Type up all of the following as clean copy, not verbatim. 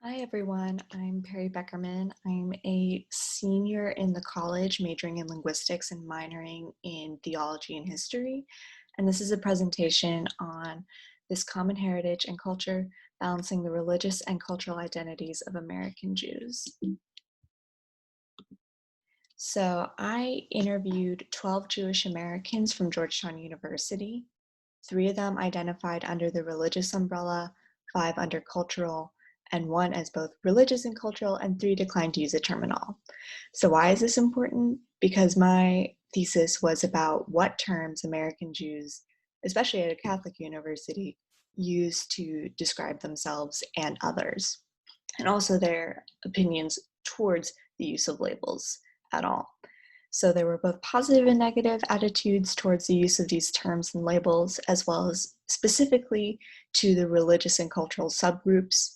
Hi everyone, I'm Peri Beckerman. I'm a senior in the college majoring in linguistics and minoring in theology and history. And this is a presentation on this common heritage and culture balancing the religious and cultural identities of American Jews. So I interviewed 12 Jewish Americans from Georgetown University. 3 of them identified under the religious umbrella, 5 under cultural, and 1 as both religious and cultural, and 3 declined to use the term at all. So why is this important? Because my thesis was about what terms American Jews, especially at a Catholic university, use to describe themselves and others, and also their opinions towards the use of labels at all. So there were both positive and negative attitudes towards the use of these terms and labels, as well as specifically to the religious and cultural subgroups.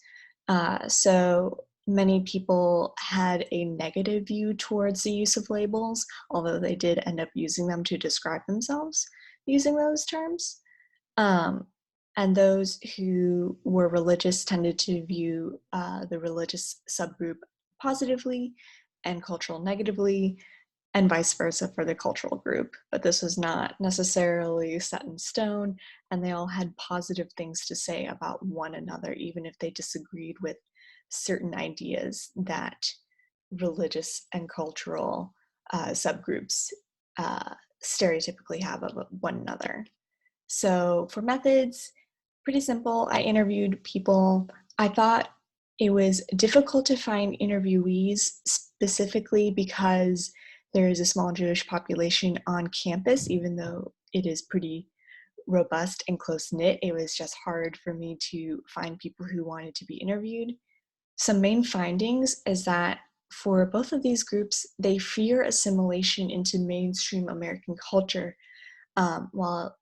So many people had a negative view towards the use of labels, although they did end up using them to describe themselves using those terms. And those who were religious tended to view the religious subgroup positively and cultural negatively, and vice versa for the cultural group. But this was not necessarily set in stone, and they all had positive things to say about one another, even if they disagreed with certain ideas that religious and cultural subgroups stereotypically have of one another. So for methods, pretty simple. I interviewed people. I thought it was difficult to find interviewees specifically because there is a small Jewish population on campus, even though it is pretty robust and close-knit. It was just hard for me to find people who wanted to be interviewed. Some main findings is that for both of these groups, they fear assimilation into mainstream American culture, while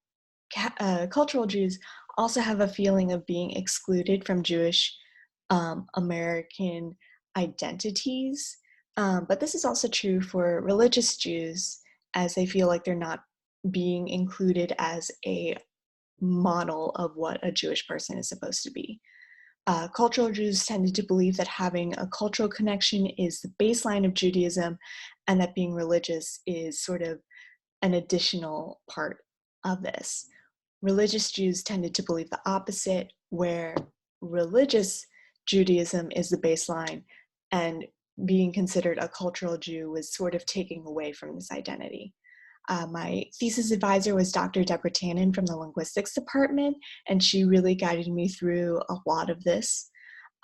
cultural Jews also have a feeling of being excluded from Jewish American identities. But this is also true for religious Jews, as they feel like they're not being included as a model of what a Jewish person is supposed to be. Cultural Jews tended to believe that having a cultural connection is the baseline of Judaism, and that being religious is sort of an additional part of this. Religious Jews tended to believe the opposite, where religious Judaism is the baseline, and being considered a cultural Jew was sort of taking away from this identity. My thesis advisor was Dr. Deborah Tannen from the linguistics department, and she really guided me through a lot of this.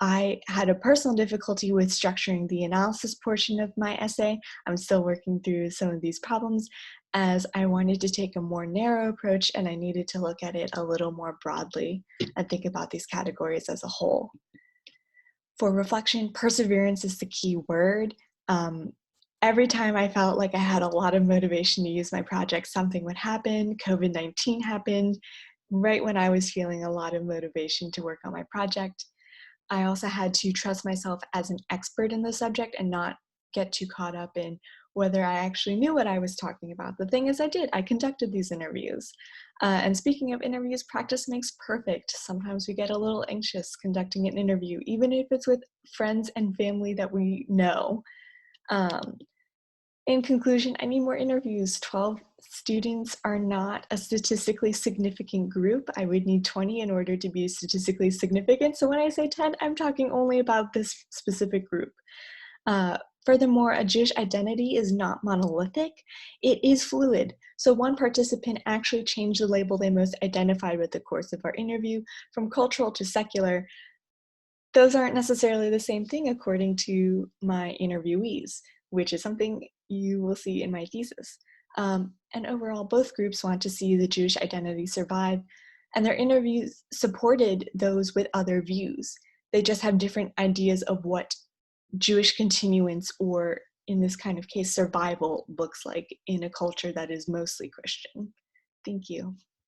I had a personal difficulty with structuring the analysis portion of my essay. I'm still working through some of these problems, as I wanted to take a more narrow approach and I needed to look at it a little more broadly and think about these categories as a whole. For reflection, perseverance is the key word. Every time I felt like I had a lot of motivation to use my project, something would happen. COVID-19 happened right when I was feeling a lot of motivation to work on my project. I also had to trust myself as an expert in the subject and not get too caught up in whether I actually knew what I was talking about. The thing is, I did. I conducted these interviews. And speaking of interviews, practice makes perfect. Sometimes we get a little anxious conducting an interview, even if it's with friends and family that we know. Um, in conclusion, I need more interviews. 12 students are not a statistically significant group. I would need 20 in order to be statistically significant. So when I say 10, I'm talking only about this specific group. Furthermore, a Jewish identity is not monolithic. It is fluid. So one participant actually changed the label they most identified with the course of our interview from cultural to secular. Those aren't necessarily the same thing according to my interviewees, which is something you will see in my thesis. And overall, both groups want to see the Jewish identity survive, and their interviews supported those with other views. They just have different ideas of what Jewish continuance, or in this kind of case, survival, looks like in a culture that is mostly Christian. Thank you.